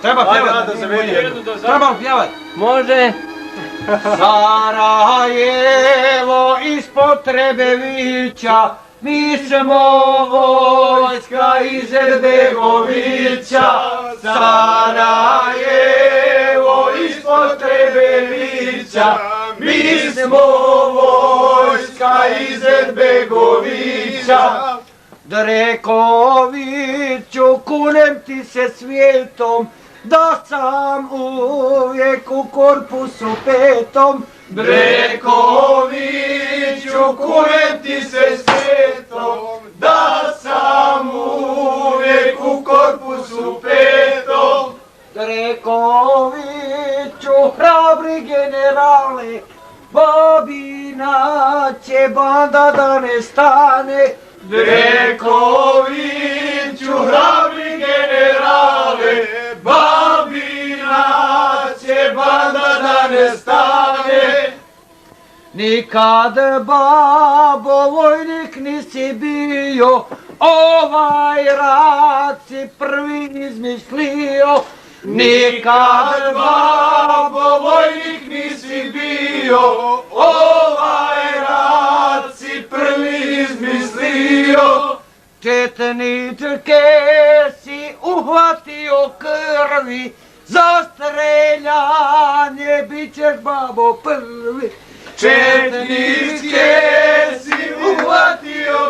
Treba pjevat da se vidi. Treba pjevat. Može. Sarajevo ispod Trebevića, mi smo vojska iz Erbegovića. Sarajevo ispod Trebevića, mi smo vojska iz Erbegovića. Drekoviću, kunem ti se svijetom, da sam uvijek u korpusu petom. Drekoviću, kunem ti se svijetom, da sam uvijek u korpusu petom. Drekoviću, hrabri generale, babina će banda da ne stane. Drekoviću, hrabri generale, babina će banda da ne stane. Nikad, babo, vojnik nisi bio, ovaj rat si prvi izmislio. Nikad, babo, vojnik nisi bio, ovaj rat si prvi izmislio. Četničke si uhvatio krvi, za streljanje bit ćeš, babo, prvi. Četničke si uhvatio